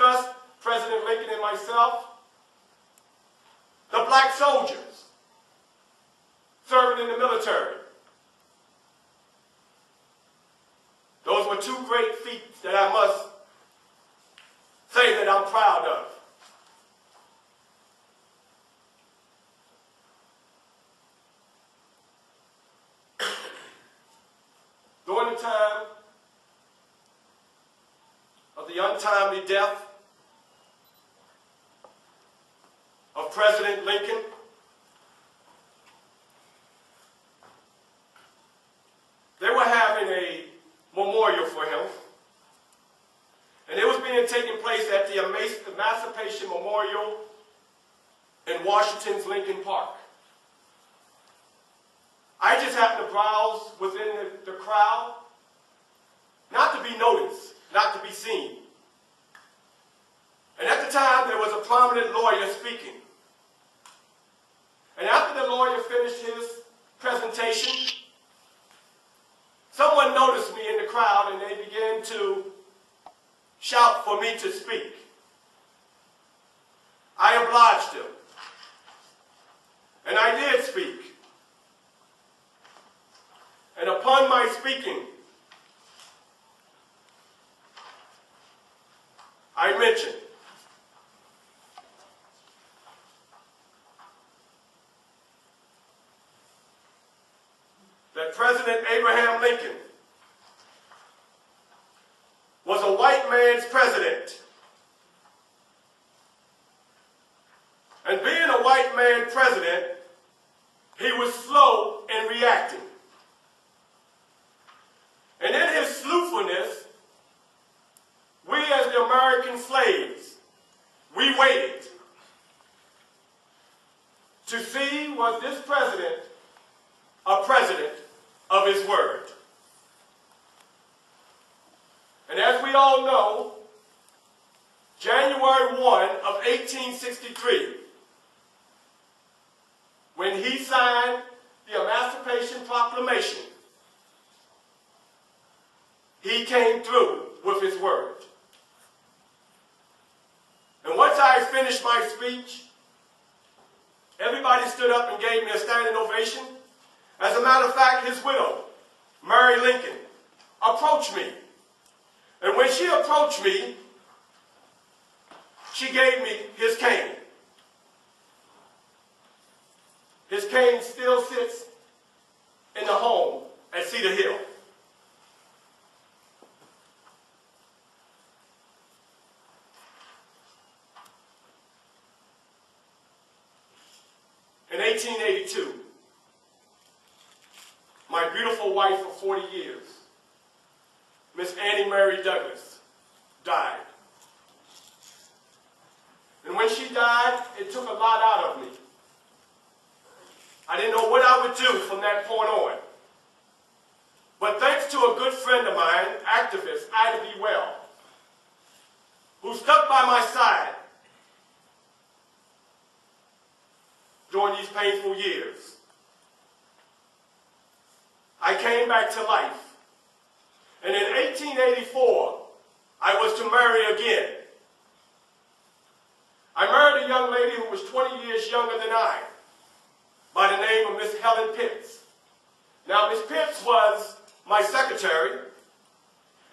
discussed, President Lincoln and myself, the black soldiers serving in the military. Those were two great feats that I must say that I'm proud of. During the time of the untimely death of President Lincoln, they were having a memorial for him, and it was being taken place at the Emancipation Memorial in Washington's Lincoln Park. I just happened to browse within the crowd, not to be noticed, not to be seen. And at the time, there was a prominent lawyer speaking. And after the lawyer finished his presentation, someone noticed me in the crowd and they began to shout for me to speak. I obliged them. And I did speak. And upon my speaking, I mentioned that President Abraham Lincoln was a white man's president. And being a white man president, he was slow in reacting. And in his slothfulness, we as the American slaves, we waited to see was this president a president of his word. And as we all know, January 1 of 1863, when he signed the Emancipation Proclamation, he came through with his word. And once I finished my speech, everybody stood up and gave me a standing ovation. As a matter of fact, his widow, Mary Lincoln, approached me. And when she approached me, she gave me his cane. His cane still sits in the home at Cedar Hill. In 1882, my beautiful wife of 40 years, Miss Annie Mary Douglass, died. And when she died, it took a lot out of me. I didn't know what I would do from that point on. But thanks to a good friend of mine, activist Ida B. Well, who stuck by my side during these painful years, I came back to life. And in 1884, I was to marry again. I married a young lady who was 20 years younger than I, by the name of Miss Helen Pitts. Now, Miss Pitts was my secretary,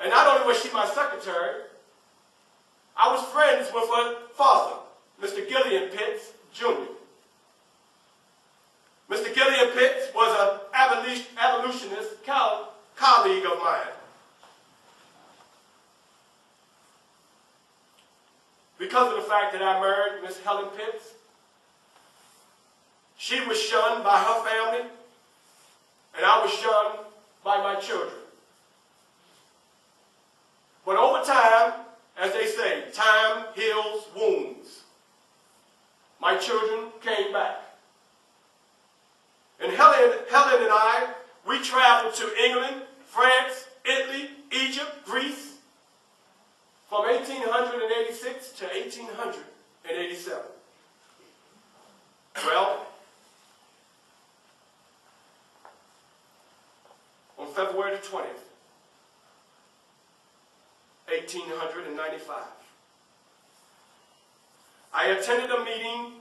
and not only was she my secretary, I was friends with her father, Mr. Gillian Pitts, Jr. Mr. Gillian Pitts was an abolitionist colleague of mine. Because of the fact that I married Miss Helen Pitts, she was shunned by her family, and I was shunned by my children. But over time, as they say, time heals wounds. My children came back. And Helen and I, we traveled to England, France, Italy, Egypt, Greece, from 1886 to 1887. Well, on February the 20th, 1895, I attended a meeting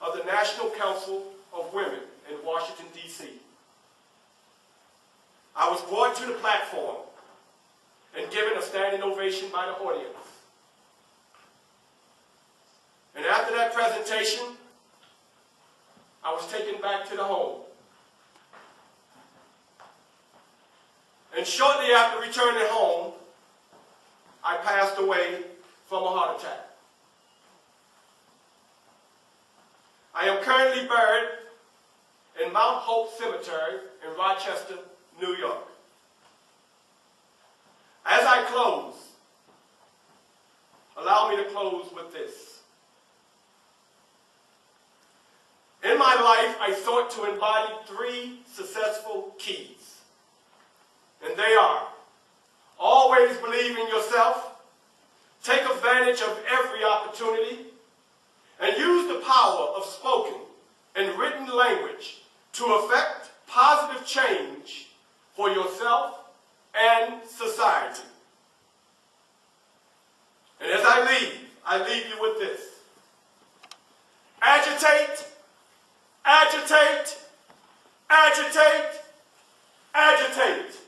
of the National Council of Women in Washington, D.C. I was brought to the platform and given a standing ovation by the audience. And after that presentation, I was taken back to the home. And shortly after returning home, I passed away from a heart attack. I am currently buried in Mount Hope Cemetery in Rochester, New York. As I close, allow me to close with this. In my life, I sought to embody 3 successful keys. And they are: always believe in yourself, take advantage of every opportunity, and use the power of spoken and written language to effect positive change for yourself and society. And as I leave you with this. Agitate, agitate, agitate, agitate.